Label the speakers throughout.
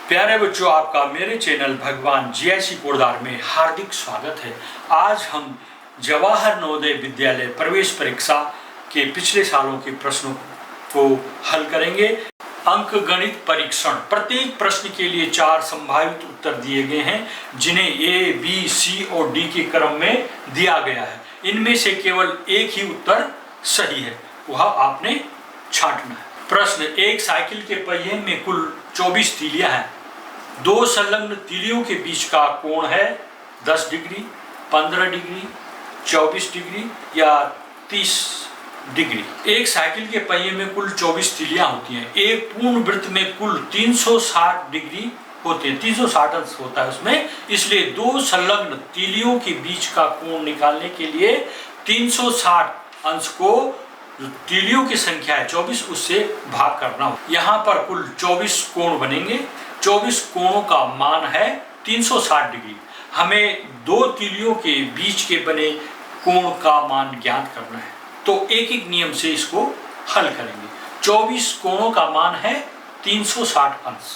Speaker 1: प्यारे बच्चों, आपका मेरे चैनल भगवान जीआईसी पोरदार में हार्दिक स्वागत है। आज हम जवाहर नवोदय विद्यालय प्रवेश परीक्षा के पिछले सालों के प्रश्नों को हल करेंगे। अंक गणित परीक्षण, प्रत्येक प्रश्न के लिए 4 संभावित उत्तर दिए गए हैं जिन्हें ए, बी, सी और डी के क्रम में दिया गया है। इनमें से केवल एक ही उत्तर सही है, वह आपने छांटना है। प्रश्न, एक साइकिल के पहिए में कुल 24 तीलियां हैं। 2 संलग्न तीलियों के बीच का कोण है 10 डिग्री, 15 डिग्री, 24 डिग्री या 30 डिग्री। एक साइकिल के पहिए में कुल 24 तीलियां होती हैं। एक पूर्ण वृत्त में कुल 360 डिग्री होते हैं, 360 अंश होता है उसमें। इसलिए 2 संलग्न तीलियों के बीच का कोण निकालने के लिए 360 अंश को जो तीलियों की संख्या है 24 उससे भाग करना हो। यहाँ पर कुल 24 कोण बनेंगे। 24 कोणों का मान है 360 डिग्री। हमें 2 तीलियों के बीच के बने कोण का मान ज्ञात करना है, तो एक एक नियम से इसको हल करेंगे। 24 कोणों का मान है 360 अंश।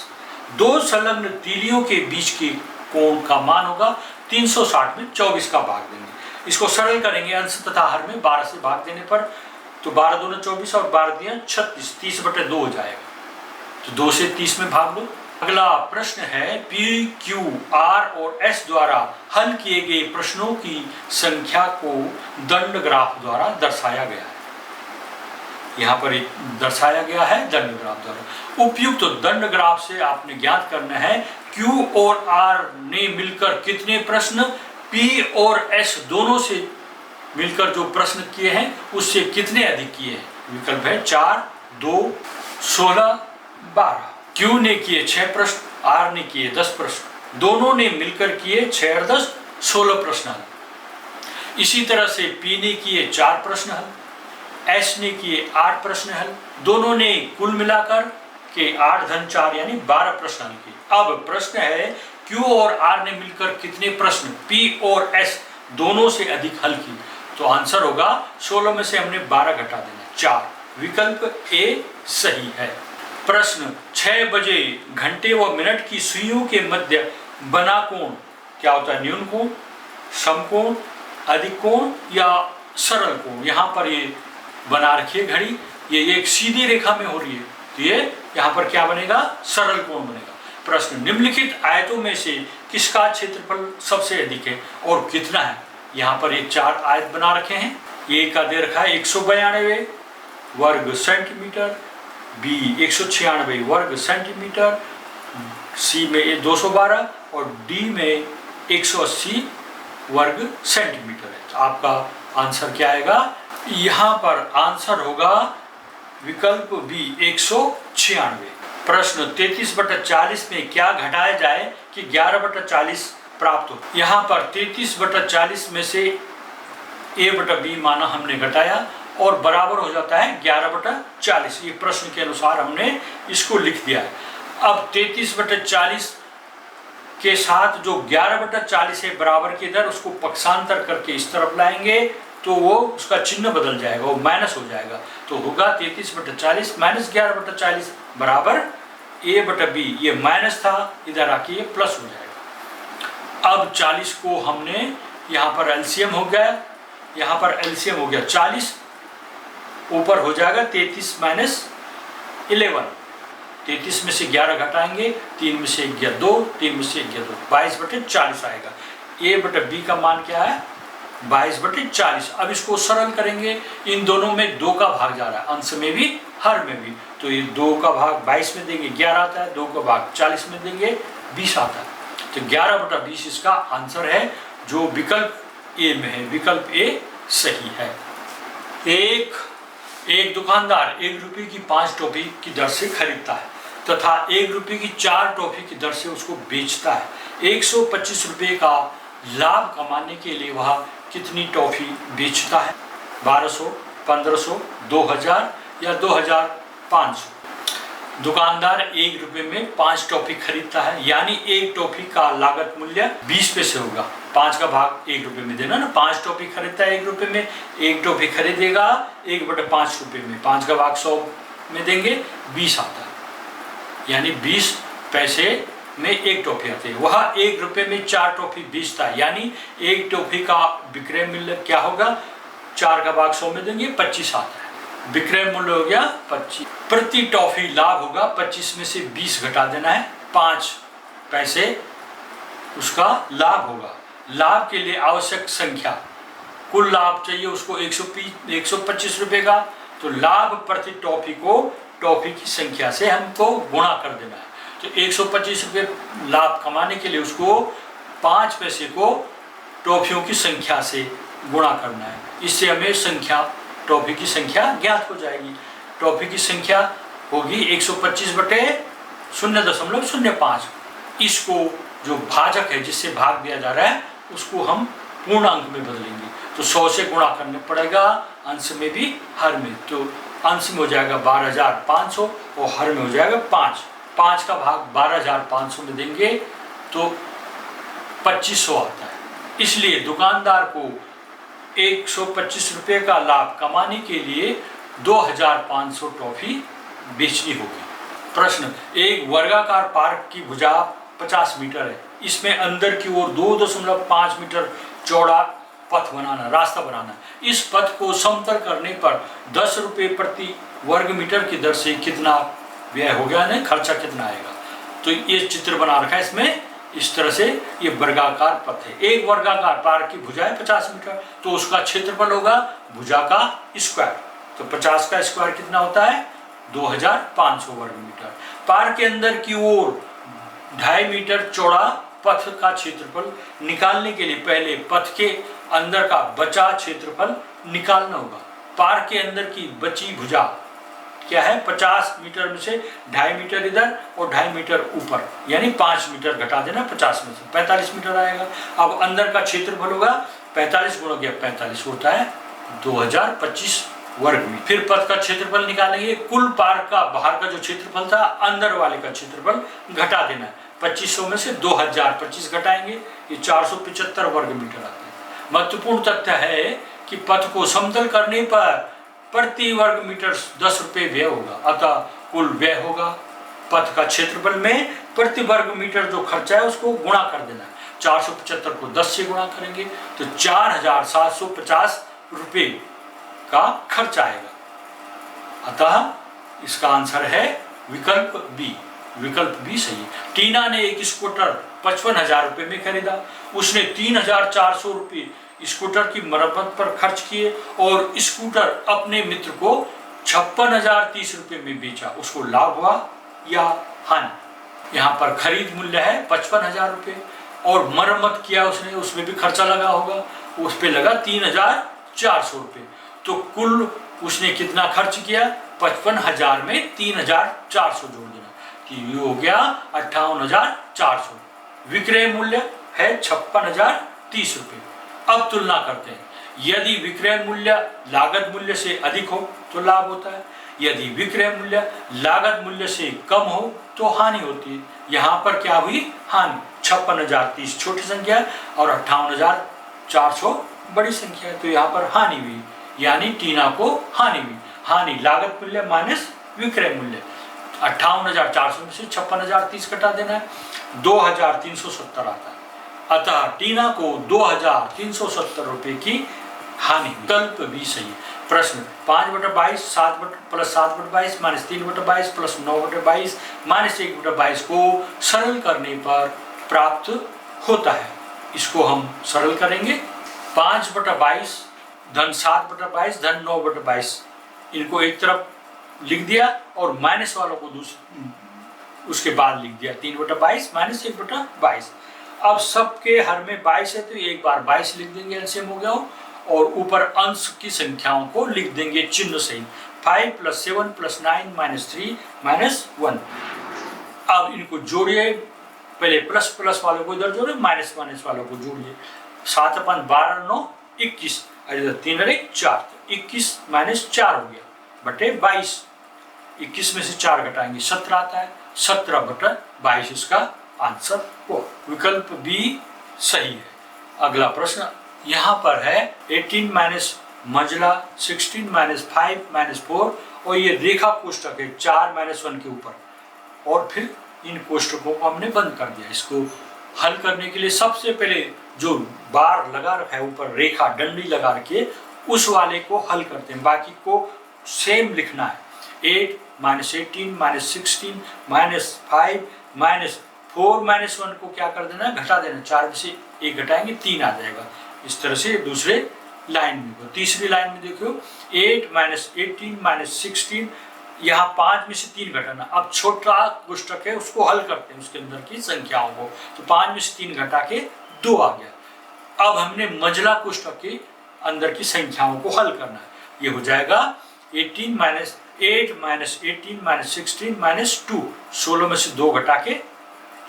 Speaker 1: 2 संलग्न तीलियों के बीच के कोण का मान होगा 360 में 24 का भाग देंगे। इसको सरल करेंगे अंश तथा हर में 12 से भाग देने पर, तो 12 दूनी 24 और 12 दिया 36, 30/2 हो जाएगा। तो 2 से 30 में भाग दो। अगला प्रश्न है, पी, क्यू, आर और एस द्वारा हल किए गए प्रश्नों की संख्या को दंड ग्राफ द्वारा दर्शाया गया है। यहाँ पर एक दर्शाया गया है दंड ग्राफ द्वारा। उपयुक्त दंड ग्राफ से आपने ज्ञात करना है क्यू और आर ने मिलकर कितने प्रश्न पी और एस दोनों से मिलकर जो प्रश्न किए हैं उससे कितने अधिक किए हैं। विकल्प है 4, 2, 16, 12। क्यू ने किए 6 प्रश्न, आर ने किए 10 प्रश्न, दोनों ने मिलकर किए 6 और 10 16 प्रश्न हल। इसी तरह से पी ने किए 4 प्रश्न हल, एस ने किए 8 प्रश्न हल, दोनों ने कुल मिलाकर के 8-4 यानी 12 प्रश्न हल किए। अब प्रश्न है क्यू और आर ने मिलकर कितने प्रश्न पी और एस दोनों से अधिक हल किए, तो आंसर होगा 16 में से हमने 12 घटा देना 4। विकल्प ए सही है। प्रश्न, 6 बजे घंटे व मिनट की सुइयों के मध्य बना कोण क्या होता है? न्यून कोण, समकोण, अधिक कोण या सरल कोण। यहाँ पर ये बना रखिए घड़ी, ये एक सीधी रेखा में हो रही है, तो ये यहाँ पर क्या बनेगा? सरल कोण बनेगा। प्रश्न, निम्नलिखित आयतों में से किसका क्षेत्रफल सबसे अधिक है और कितना है? यहाँ पर ये 4 आयत बना रखे हैं। ए का दे रखा है 192 वर्ग सेंटीमीटर, बी 196 वर्ग सेंटीमीटर, सी में 212 और डी में 180 वर्ग सेंटीमीटर है। तो आपका आंसर क्या आएगा? यहाँ पर आंसर होगा विकल्प बी 196। प्रश्न, 33/40 में क्या घटाया जाए कि 11/40 प्राप्त हो? यहाँ पर 33/40 में से a/b माना हमने घटाया और बराबर हो जाता है 11/40। ये प्रश्न के अनुसार हमने इसको लिख दिया है। अब 33/40 के साथ जो 11/40 है बराबर के इधर, उसको पक्षांतर करके इस तरफ लाएंगे तो वो उसका चिन्ह बदल जाएगा, वो माइनस हो जाएगा। तो होगा 33/40 माइनस 11/40 बराबर a/b। ये माइनस था, इधर आके ये प्लस हो जाएगा। अब 40 को हमने यहाँ पर एलसीएम हो गया, यहाँ पर एलसीएम हो गया 40, ऊपर हो जाएगा 33 माइनस 11। 33 में से 11 घटाएंगे, 3 में से 1 गया 2, 3 में से 1 गया 2, 22/40 आएगा। a/b का मान क्या है? 22/40। अब इसको सरल करेंगे, इन दोनों में 2 का भाग जा रहा है, अंश में भी हर में भी, तो ये 2 का भाग 22 में देंगे 11 आता है, 2 का भाग 40 में देंगे 20 आता है। तो 11/20 इसका आंसर है, जो विकल्प ए में है। विकल्प ए सही है। एक दुकानदार 1 रुपये की 5 टॉफी की दर से खरीदता है तथा 1 रुपये की 4 टॉफी की दर से उसको बेचता है। 125 रुपये का लाभ कमाने के लिए वह कितनी टॉफी बेचता है? 1200, 1500, 2000 या 2500। दुकानदार 1 रुपये में 5 टॉफी खरीदता है, यानी एक टॉफी का लागत मूल्य 20 पैसे होगा। 5 का भाग 1 रुपये में देना ना, 5 टॉफी खरीदता है 1 रुपये में, 1 टॉफी खरीदेगा 1/5 रुपये में, 5 का भाग 100 में देंगे 20 आता है, यानी 20 पैसे में एक टॉफी आती है, वह 1 रुपये में 4 टॉफी बेचता है, यानी एक टॉफी का विक्रय मूल्य क्या होगा, 4 का भाग 100 में देंगे 25 आता है, विक्रय मूल्य हो गया 25। प्रति टॉफी लाभ होगा 25 में से 20 घटा देना है, 5 पैसे उसका लाभ होगा। लाभ के लिए आवश्यक संख्या, कुल लाभ चाहिए उसको 125 रुपये का, तो लाभ प्रति टॉफी को टॉफी की संख्या से हमको गुणा कर देना है। तो 125 रुपये लाभ कमाने के लिए उसको 5 पैसे को टॉफियों की संख्या से गुणा करना है। इससे हमें संख्या, टॉफी की संख्या ज्ञात हो जाएगी। टॉफी की संख्या होगी 125 बटे 0.05। इसको जो भाजक है, जिससे भाग दिया जा रहा है, उसको हम पूर्ण अंक में बदलेंगे। तो 100 से गुणा करना पड़ेगा, अंश में भी हर में। तो अंश में हो जाएगा 12,500 और हर में हो जाएगा 5। 5 का भाग 12,500 में देंगे तो 2500 आता है। इसलिए दुकानदार को 125 रुपये का लाभ कमाने के लिए 2,500 टॉफी बेचनी होगी। प्रश्न, एक वर्गाकार पार्क की भुजा 50 मीटर है, इसमें अंदर की ओर 2.5 मीटर चौड़ा पथ बनाना, रास्ता बनाना। इस पथ को समतल करने पर 10 रुपये प्रति वर्ग मीटर की दर से कितना व्यय हो गया, नहीं खर्चा कितना आएगा। तो ये चित्र बना रखा है इसमें, इस तरह से ये वर्गाकार पथ है। एक वर्गाकार पार्क की भुजा है 50 मीटर, तो उसका क्षेत्रफल होगा भुजा का स्क्वायर। तो 50 का स्क्वायर कितना होता है, 2,500 वर्ग मीटर। पार्क के अंदर की ओर 2.5 मीटर चौड़ा पथ का क्षेत्रफल निकालने के लिए पहले पथ के अंदर का बचा क्षेत्रफल निकालना होगा। पार्क के अंदर की बची भुजा क्या है, 50 मीटर में से 2.5 मीटर इधर और 2.5 मीटर ऊपर, यानी 5 मीटर घटा देना 50 में से, 45 मीटर आएगा। अब अंदर का क्षेत्रफल होगा 45 गुणा 45 होता है 2,025 वर्ग मीटर। फिर पथ का क्षेत्रफल निकालेंगे, कुल पार्क का बाहर का जो क्षेत्रफल था, अंदर वाले का क्षेत्रफल घटा देना है। 2500 में से 2,025 घटाएंगे, ये 475 वर्ग मीटर आता है। महत्वपूर्ण तथ्य है कि पथ को समतल करने पर प्रति वर्ग मीटर 10 रुपये व्यय होगा, अतः कुल व्यय होगा। पथ का क्षेत्रफल में प्रति वर्ग मीटर जो खर्चा है उसको गुणा कर देना है। 475 को 10 से गुणा करेंगे तो 4,750 रुपये का खर्च आएगा। अतः इसका आंसर है विकल्प बी। विकल्प बी सही है। टीना ने एक स्कूटर 55,000 रुपये में खरीदा। उसने 3,400 रुपये स्कूटर की मरम्मत पर खर्च किए और स्कूटर अपने मित्र को 56,030 रुपये में बेचा। उसको लाभ हुआ या हानि। यहाँ पर खरीद मूल्य है 55,000 रुपये और मरम्मत किया उसने, उसमें भी खर्चा लगा होगा, उस पर लगा 3,400 रुपये। तो कुल उसने कितना खर्च किया, 55,000 में 3,400 जोड़ देना, कि ये हो गया 58,400। विक्रय मूल्य है 56,030 रुपये। अब तुलना करते हैं। यदि विक्रय मूल्य लागत मूल्य से अधिक हो तो लाभ होता है, यदि विक्रय मूल्य लागत मूल्य से कम हो तो हानि होती है। यहाँ पर क्या हुई, हानि। 56,030 छोटी संख्या है और 58,400 बड़ी संख्या है, तो यहाँ पर हानि हुई, यानी टीना को हानि हुई। हानि लागत मूल्य माइनस विक्रय मूल्य। 58,400 में से 56,030 घटा देना है, 2,370 आता है। अतः टीना को 2,370 रुपये की हानि। विकल्प भी सही। प्रश्न, 5/22 7/22 माइनस 3/22 प्लस 9/22 माइनस 1/22 को सरल करने पर प्राप्त होता है। इसको हम सरल करेंगे। 5/22 धन 7/22 धन 9/22, इनको एक तरफ लिख दिया और माइनस वालों को उसके बाद लिख दिया। 3/22 माइनस 1/22। अब सबके हर में 22 है तो एक बार 22 लिख देंगे, एलसीएम हो गया। और ऊपर अंश की संख्याओं को लिख देंगे चिन्ह सहित। 5 + 7 + 9 - 3 - 1। अब इनको जोड़िए, पहले प्लस प्लस वालों को इधर जोड़िए, माइनस माइनस वालों को जोड़िए। 7/12 9 21, अरे 3 और 1 4, 21 - 4 हो गया बटे 22। 21 में से 4 घटाएंगे 17 आता है। 17/22 इसका आंसर हो। विकल्प बी सही है। अगला प्रश्न यहाँ पर है 18 - मंझला 16 - 5 - 4 और ये रेखा कोष्ठक है 4 - 1 के ऊपर और फिर इन कोष्टकों को हमने बंद कर दिया। इसको हल करने के लिए सबसे पहले जो बार लगा रखा है ऊपर रेखा डंडी लगा के उस वाले को हल करते हैं, बाकी को सेम लिखना है। 8 minus 18 minus 16 minus 5 minus 4 minus 1 को क्या कर देना, घटा देना। 4 में से 1 घटाएंगे 3 आ जाएगा। इस तरह से दूसरे लाइन में, तीसरी लाइन में देखो 8 माइनस 18 माइनस 16, यहाँ 5 में से 3 घटाना। अब छोटा कोष्टक है उसको हल करते हैं, उसके अंदर की संख्याओं को। तो 5 में से 3 घटा के 2 आ गया। अब हमने मंझला कोष्टक के अंदर की संख्याओं को हल करना है। ये हो जाएगा 8 माइनस 18 माइनस 16 माइनस 2, 16 में से 2 घटा के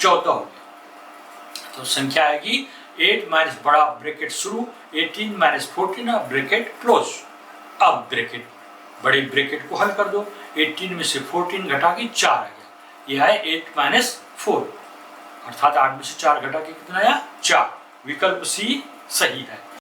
Speaker 1: 14 हो गया। तो संख्या आएगी 8 माइनस बड़ा ब्रैकेट शुरू 18 माइनस 14 ब्रैकेट क्लोज। अब ब्रैकेट बड़े ब्रैकेट को हल कर दो। 18 में से 14 घटा के 4 आ गया। यह है 8 माइनस 4, अर्थात 8 में से 4 घटा के कितना आया, 4। विकल्प सी सही है।